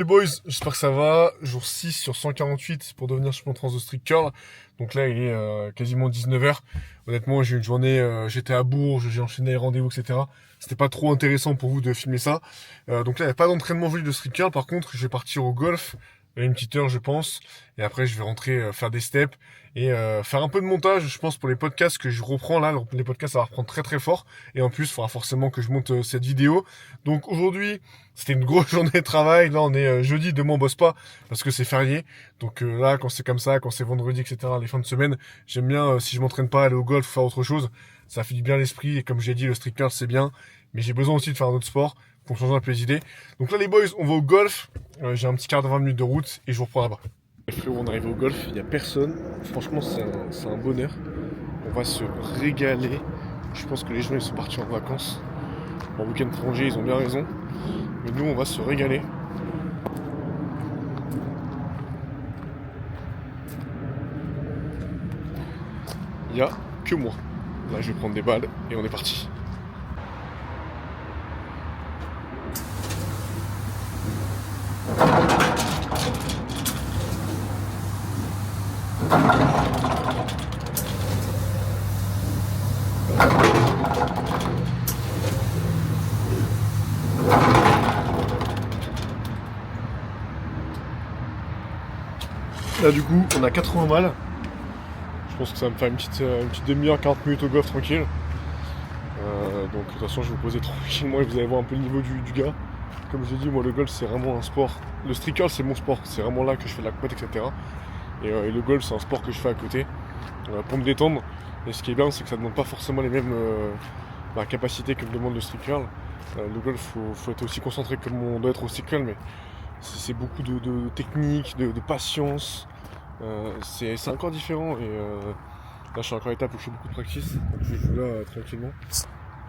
Les boys, j'espère que ça va. Jour 6 sur 148 pour devenir champion de France de street curl. Donc là, il est quasiment 19h. Honnêtement, j'ai eu une journée, j'étais à Bourges, j'ai enchaîné les rendez-vous, etc. C'était pas trop intéressant pour vous de filmer ça. Donc là, il n'y a pas d'entraînement voulu de street curl. Par contre, je vais partir au golf, une petite heure, je pense. Et après, je vais rentrer faire des steps et faire un peu de montage, je pense, pour les podcasts que je reprends là. Les podcasts, ça va reprendre très très fort. Et en plus, il faudra forcément que je monte cette vidéo. Donc aujourd'hui, c'était une grosse journée de travail. Là, on est jeudi, demain on bosse pas parce que c'est férié. Donc là, quand c'est comme ça, quand c'est vendredi, etc., les fins de semaine, j'aime bien, si je m'entraîne pas, aller au golf, faire autre chose. Ça fait du bien à l'esprit. Et comme j'ai dit, le street curl, c'est bien. Mais j'ai besoin aussi de faire un autre sport pour changer un peu les idées. Donc là, les boys, on va au golf. J'ai un petit quart de 20 minutes de route et je vous reprends là-bas. Les frérots, on arrive au golf, il n'y a personne. Franchement, c'est un bonheur. On va se régaler. Je pense que les gens ils sont partis en vacances. En week-end prolongé, ils ont bien raison. Mais nous, on va se régaler. Il n'y a que moi. Là, je vais prendre des balles et on est parti. Là, du coup, on a 80 balles. Je pense que ça va me faire une petite demi-heure, 40 minutes au golf tranquille. Donc de toute façon, je vais vous poser tranquillement et vous allez voir un peu le niveau du gars. Comme je l'ai dit, moi le golf c'est vraiment un sport. Le street curl c'est mon sport, c'est vraiment là que je fais de la compète, etc. Et le golf c'est un sport que je fais à côté pour me détendre. Et ce qui est bien, c'est que ça ne demande pas forcément les mêmes capacités que me demande le street curl. Le golf, faut être aussi concentré comme on doit être au street curl, mais c'est beaucoup de technique, de patience. C'est encore différent et là je suis encore à l'étape où je fais beaucoup de practice, donc je joue là tranquillement.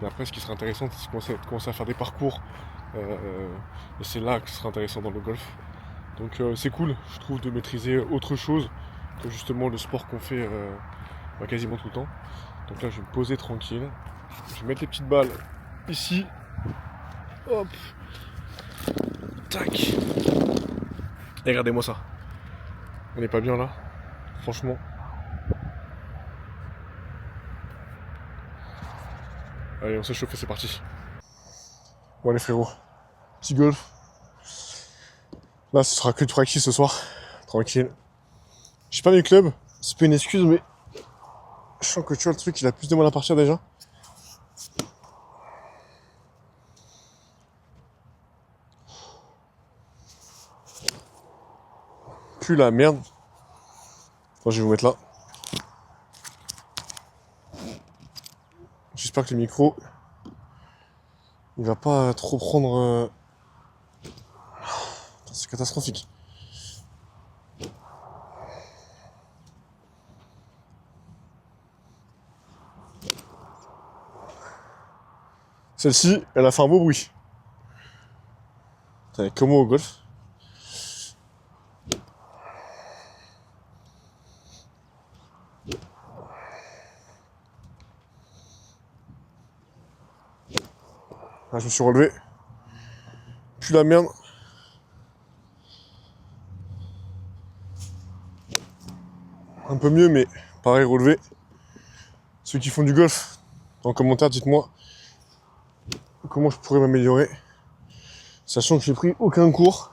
Et après ce qui sera intéressant c'est de commencer à faire des parcours et c'est là que ce sera intéressant dans le golf. Donc c'est cool je trouve de maîtriser autre chose que justement le sport qu'on fait quasiment tout le temps. Donc là je vais me poser tranquille, je vais mettre les petites balles ici, hop, tac, et regardez-moi ça, on n'est pas bien là, franchement. Allez, on s'est chauffé, c'est parti. Bon allez frérot, petit golf. Là ce sera que du practice ce soir, tranquille. J'ai pas mes clubs, c'est pas une excuse mais je sens que tu vois le truc il a plus de mal à partir déjà. Plus la merde. Attends, je vais vous mettre là. J'espère que le micro il va pas trop prendre. C'est catastrophique. Celle-ci, elle a fait un beau bruit. T'as que moi au golf. Là, je me suis relevé. Plus la merde. Un peu mieux, mais pareil, relevé. Ceux qui font du golf, en commentaire, dites-moi comment je pourrais m'améliorer. Sachant que j'ai pris aucun cours.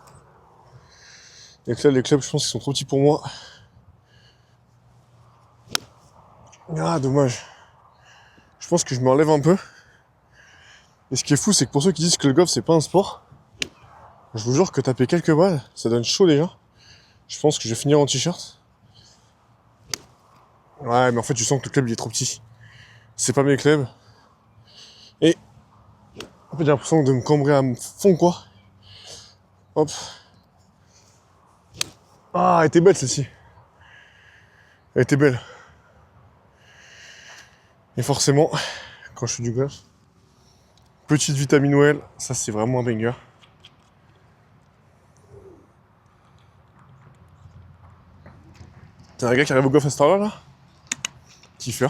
Et que là, les clubs, je pense qu'ils sont trop petits pour moi. Ah, dommage. Je pense que je me relève un peu. Et ce qui est fou, c'est que pour ceux qui disent que le golf, c'est pas un sport, je vous jure que taper quelques balles, ça donne chaud déjà. Je pense que je vais finir en t-shirt. Ouais, mais en fait, tu sens que le club, il est trop petit. C'est pas mes clubs. Et en fait, j'ai l'impression de me cambrer à fond, quoi. Hop. Ah, elle était belle, celle-ci. Elle était belle. Et forcément, quand je fais du golf, petite vitamine OL, ça, c'est vraiment un banger. T'as un gars qui arrive au golf à cette heure-là, là Kiffer.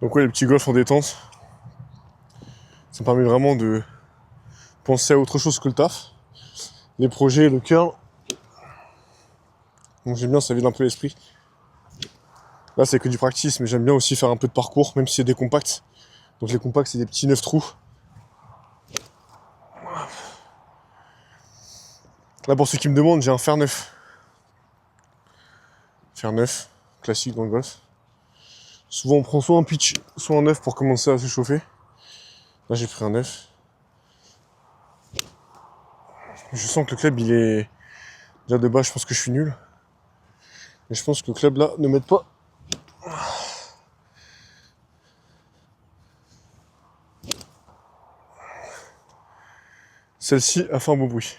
Donc ouais, les petits golfs en détente, ça me permet vraiment de penser à autre chose que le taf. Les projets, le cœur. Donc j'aime bien, ça vide un peu l'esprit. Là, c'est que du practice, mais j'aime bien aussi faire un peu de parcours, même si c'est des compacts. Donc les compacts, c'est des petits 9 trous. Là, pour ceux qui me demandent, j'ai un fer 9. Fer 9, classique dans le golf. Souvent, on prend soit un pitch, soit un 9 pour commencer à se chauffer. Là, j'ai pris un 9. Je sens que le club, il est... Déjà, de base, je pense que je suis nul. Mais je pense que le club, là, ne m'aide pas. Celle-ci a fait un beau bruit.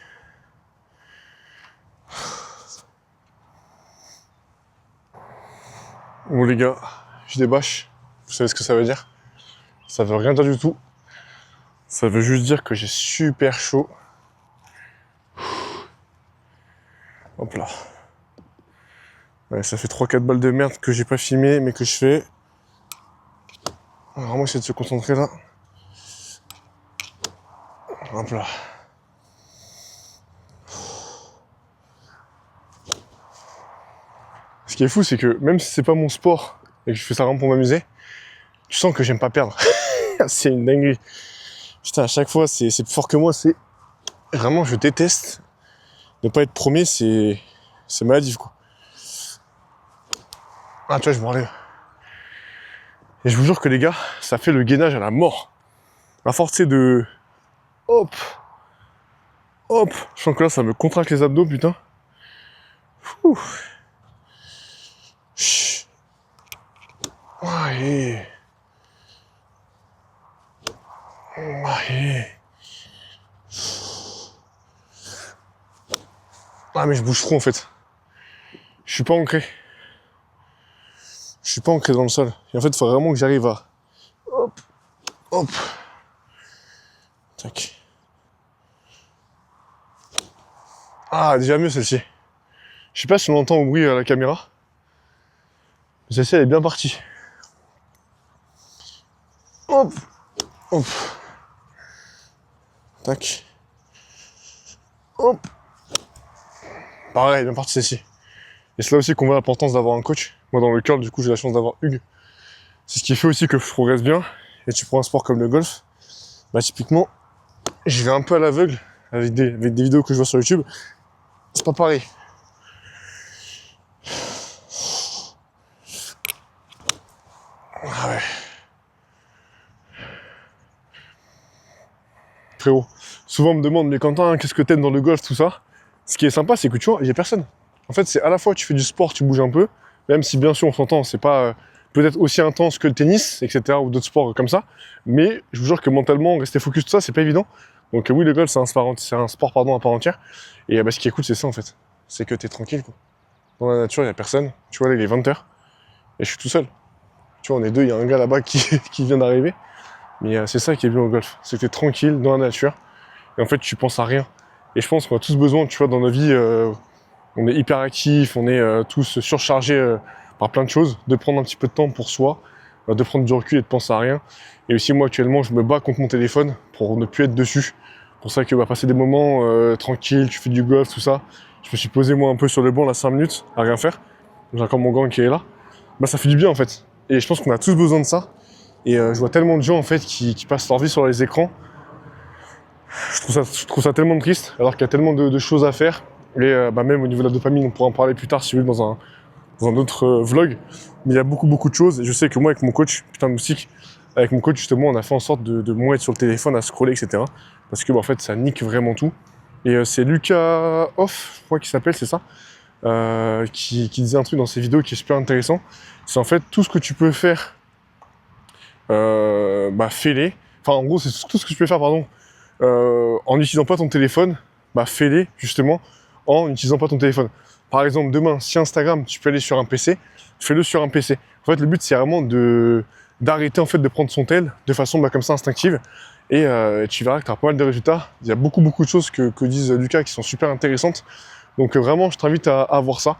Bon les gars, je débâche. Vous savez ce que ça veut dire? Ça veut rien dire du tout. Ça veut juste dire que j'ai super chaud. Hop là. Ouais, ça fait 3-4 balles de merde que j'ai pas filmé, mais que je fais. On va vraiment essayer de se concentrer là. Hop là. Ce qui est fou, c'est que même si c'est pas mon sport et que je fais ça vraiment pour m'amuser, tu sens que j'aime pas perdre. C'est une dinguerie. Putain, à chaque fois, c'est plus fort que moi. C'est vraiment, je déteste ne pas être premier. C'est maladif, quoi. Ah, tu vois, je m'enlève. Et je vous jure que les gars, ça fait le gainage à la mort. À force de... Hop. Hop. Je sens que là, ça me contracte les abdos, putain. Ouh. Chut. Allez. Allez. Ah, mais je bouge trop, en fait. Je suis pas ancré. Je suis pas ancré dans le sol. Et en fait, il faut vraiment que j'arrive à... Hop. Hop. Tac. Ah, déjà mieux celle-ci. Je sais pas si on entend au bruit à la caméra. Mais celle-ci, elle est bien partie. Hop. Hop. Tac. Hop. Pareil, bien partie celle-ci. Et c'est là aussi qu'on voit l'importance d'avoir un coach. Moi, dans le curl, du coup, j'ai la chance d'avoir Hugues. C'est ce qui fait aussi que je progresse bien. Et tu prends un sport comme le golf, bah typiquement, je vais un peu à l'aveugle avec des vidéos que je vois sur YouTube. C'est pas pareil. Ah ouais. Frérot, souvent on me demande, mais Quentin, qu'est-ce que t'aimes dans le golf, tout ça? Ce qui est sympa, c'est que tu vois, il y a personne. En fait, c'est à la fois tu fais du sport, tu bouges un peu, même si bien sûr on s'entend, c'est pas peut-être aussi intense que le tennis, etc. ou d'autres sports comme ça, mais je vous jure que mentalement, rester focus, tout ça, c'est pas évident. Donc oui, le golf, c'est un sport pardon, à part entière. Et bah, ce qui est cool, c'est ça en fait. C'est que t'es tranquille, quoi. Dans la nature, il y a personne. Tu vois, là, il est 20h. Et je suis tout seul. Tu vois, on est deux, il y a un gars là-bas qui vient d'arriver. Mais c'est ça qui est bien au golf. C'est que t'es tranquille dans la nature. Et en fait, tu penses à rien. Et je pense qu'on a tous besoin, tu vois, dans nos vies, on est hyper actifs, on est tous surchargés par plein de choses, de prendre un petit peu de temps pour soi, de prendre du recul et de penser à rien. Et aussi, moi, actuellement, je me bats contre mon téléphone pour ne plus être dessus. Pour ça que passer des moments tranquilles, tu fais du golf, tout ça. Je me suis posé, moi, un peu sur le banc, là, 5 minutes, à rien faire. J'ai encore mon gang qui est là. Bah, ça fait du bien, en fait. Et je pense qu'on a tous besoin de ça. Et je vois tellement de gens, en fait, qui passent leur vie sur les écrans. Je trouve ça tellement triste, alors qu'il y a tellement de choses à faire. Et bah, même au niveau de la dopamine, on pourra en parler plus tard, si vous voulez, dans un autre vlog. Mais il y a beaucoup de choses. Et je sais que moi, avec mon coach, putain de moustique, avec mon coach, justement, on a fait en sorte de moins être sur le téléphone, à scroller, etc. Parce que, bah, en fait, ça nique vraiment tout. Et c'est Lucas Off, je crois qu'il s'appelle, c'est ça, qui disait un truc dans ses vidéos qui est super intéressant. C'est en fait tout ce que tu peux faire, bah fais-les. Enfin, en gros, c'est tout ce que tu peux faire, pardon, en n'utilisant pas ton téléphone, bah fais-les, justement, en n'utilisant pas ton téléphone. Par exemple, demain, si Instagram, tu peux aller sur un PC, fais-le sur un PC. En fait, le but, c'est vraiment d'arrêter, en fait, de prendre son tel de façon, bah, comme ça, instinctive. Et tu verras que tu auras pas mal de résultats. Il y a beaucoup de choses que disent Lucas qui sont super intéressantes. Donc vraiment, je t'invite à voir ça.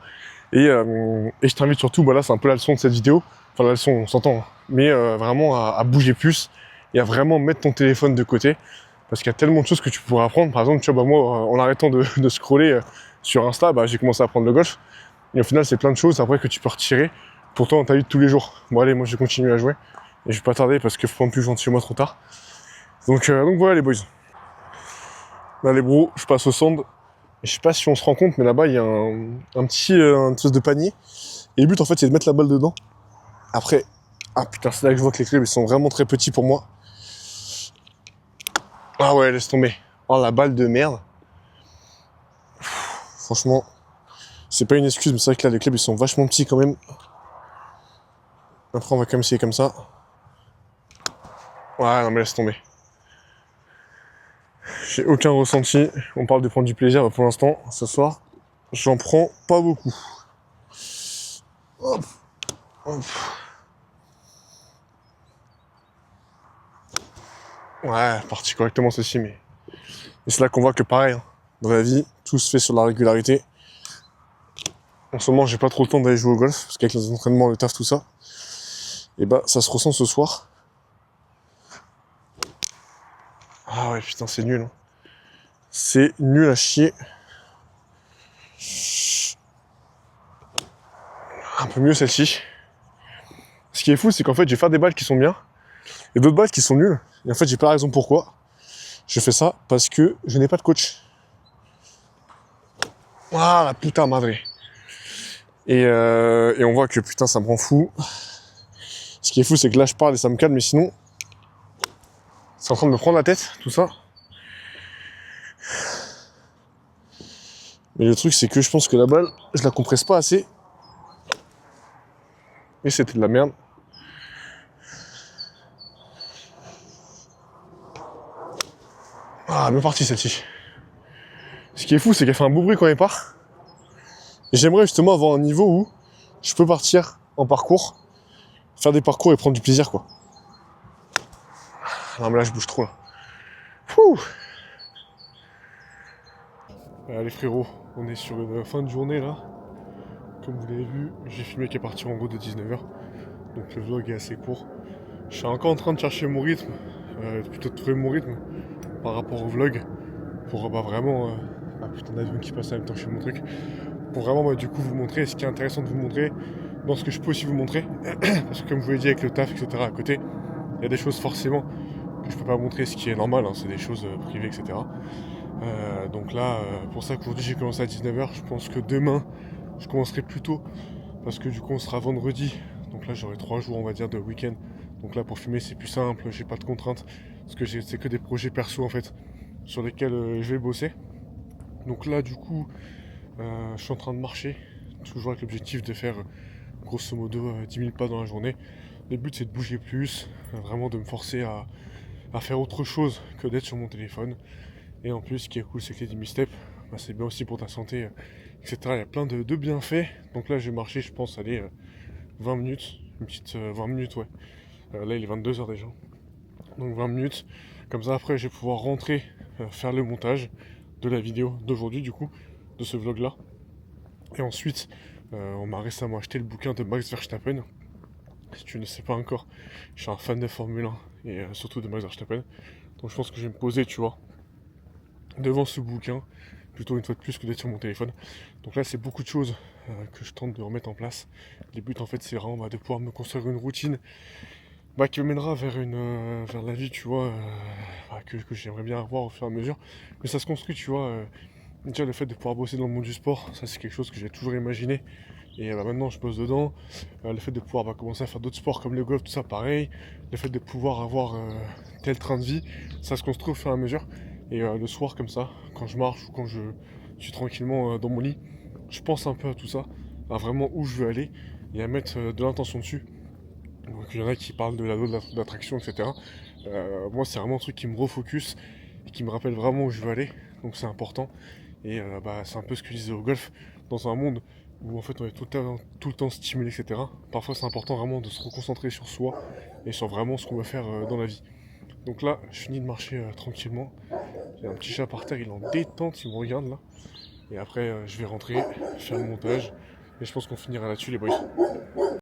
Et je t'invite surtout, bah là c'est un peu la leçon de cette vidéo. Enfin la leçon, on s'entend. Mais vraiment à bouger plus et à vraiment mettre ton téléphone de côté. Parce qu'il y a tellement de choses que tu pourrais apprendre. Par exemple, tu vois, moi, en arrêtant de scroller sur Insta, j'ai commencé à apprendre le golf. Et au final, c'est plein de choses après que tu peux retirer pour toi dans ta vie de tous les jours. Bon, allez, moi, je vais continuer à jouer. Et je vais pas tarder parce que faut pas plus jouer de chez moi trop tard. Donc voilà, les boys. Là, les bros, je passe au sand. Et je sais pas si on se rend compte, mais là-bas, il y a un petit espèce de panier. Et le but, en fait, c'est de mettre la balle dedans. Après, ah putain, c'est là que je vois que les clubs, ils sont vraiment très petits pour moi. Ah ouais, laisse tomber. Oh, la balle de merde. Franchement, c'est pas une excuse, mais c'est vrai que là, les clubs, ils sont vachement petits quand même. Après, on va quand même essayer comme ça. Ouais, non, mais laisse tomber. J'ai aucun ressenti. On parle de prendre du plaisir pour l'instant, ce soir. J'en prends pas beaucoup. Hop. Hop. Ouais, parti correctement ceci, mais... Et c'est là qu'on voit que pareil, hein, dans la vie, tout se fait sur la régularité. En ce moment, j'ai pas trop le temps d'aller jouer au golf, parce qu'avec les entraînements, le taf, tout ça, et ça se ressent ce soir. Ah ouais, putain, c'est nul. Hein. C'est nul à chier. Un peu mieux celle-ci. Ce qui est fou, c'est qu'en fait, je vais faire des balles qui sont bien, et d'autres balles qui sont nulles. Et en fait, j'ai pas la raison pourquoi. Je fais ça parce que je n'ai pas de coach. Ah, la putain madre. Et on voit que putain, ça me rend fou. Ce qui est fou, c'est que là, je parle et ça me calme, mais sinon, c'est en train de me prendre la tête, tout ça. Mais le truc, c'est que je pense que la balle, je la compresse pas assez. Et c'était de la merde. Ah, bien parti celle-ci. Ce qui est fou, c'est qu'elle fait un beau bruit quand elle part. Et j'aimerais justement avoir un niveau où je peux partir en parcours, faire des parcours et prendre du plaisir, quoi. Non, mais là, je bouge trop, là. Fouh. Allez, frérot, on est sur une fin de journée, là. Comme vous l'avez vu, j'ai filmé qui est parti en gros de 19h. Donc le vlog est assez court. Je suis encore en train de chercher mon rythme, plutôt de trouver mon rythme par rapport au vlog. Pour vraiment... Ah putain d'avion qui passe en même temps que je fais mon truc. Pour vraiment du coup vous montrer ce qui est intéressant de vous montrer dans ce que je peux aussi vous montrer. Parce que comme je vous l'ai dit avec le taf, etc. à côté, il y a des choses forcément que je peux pas montrer, ce qui est normal, hein, c'est des choses privées, etc. Donc là, pour ça qu'aujourd'hui j'ai commencé à 19h, je pense que demain je commencerai plus tôt. Parce que du coup on sera vendredi. Donc là j'aurai 3 jours on va dire de week-end. Donc là pour filmer c'est plus simple, j'ai pas de contraintes. Parce que c'est que des projets perso en fait sur lesquels je vais bosser. Donc là du coup je suis en train de marcher. Toujours avec l'objectif de faire grosso modo 10 000 pas dans la journée. Le but c'est de bouger plus, vraiment de me forcer à faire autre chose que d'être sur mon téléphone. Et en plus ce qui est cool c'est que les 10 000 steps, c'est bien aussi pour ta santé, etc. Il y a plein de bienfaits. Donc là je vais marcher je pense aller 20 minutes, une petite 20 minutes ouais. Là il est 22h déjà. Donc 20 minutes. Comme ça après je vais pouvoir rentrer, faire le montage de la vidéo d'aujourd'hui du coup, de ce vlog là. Et ensuite on m'a récemment acheté le bouquin de Max Verstappen. Si tu ne sais pas encore, je suis un fan de Formule 1 et surtout de Max Verstappen. Donc je pense que je vais me poser tu vois devant ce bouquin, plutôt une fois de plus que d'être sur mon téléphone. Donc là c'est beaucoup de choses que je tente de remettre en place. Les buts en fait c'est vraiment de pouvoir me construire une routine qui me mènera vers vers la vie tu vois que j'aimerais bien avoir au fur et à mesure. Mais ça se construit tu vois. Déjà le fait de pouvoir bosser dans le monde du sport, ça c'est quelque chose que j'ai toujours imaginé. Et maintenant je bosse dedans. Le fait de pouvoir commencer à faire d'autres sports comme le golf, tout ça pareil. Le fait de pouvoir avoir tel train de vie, ça se construit au fur et à mesure. Et le soir comme ça, quand je marche ou quand je suis tranquillement dans mon lit, je pense un peu à tout ça, à vraiment où je veux aller et à mettre de l'intention dessus. Donc il y en a qui parlent de la loi de l'attraction, etc. Moi c'est vraiment un truc qui me refocus et qui me rappelle vraiment où je veux aller. Donc c'est important. Et c'est un peu ce que je disais au golf, dans un monde où en fait on est tout le temps stimulé, etc. Parfois c'est important vraiment de se reconcentrer sur soi et sur vraiment ce qu'on veut faire dans la vie. Donc là, je finis de marcher tranquillement. Il y a un petit chat par terre, il est en détente, il me regarde là. Et après, je vais rentrer, faire le montage. Et je pense qu'on finira là-dessus les boys.